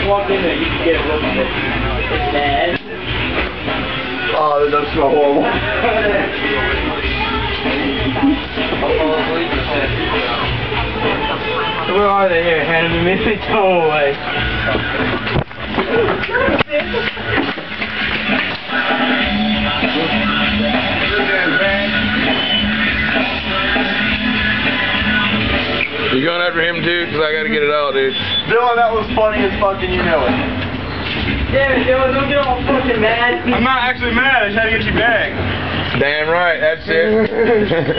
Walk in there, you can get a look at it. It's bad. Oh, that does smell horrible. Where are they here? Hand them to me, they throw them away. You going after him too? Because I got to get it out, dude. Dylan, that was funny as fucking you know it. Damn it, Dylan, don't get all fucking mad. I'm not actually mad, I just had to get you back. Damn right, that's it.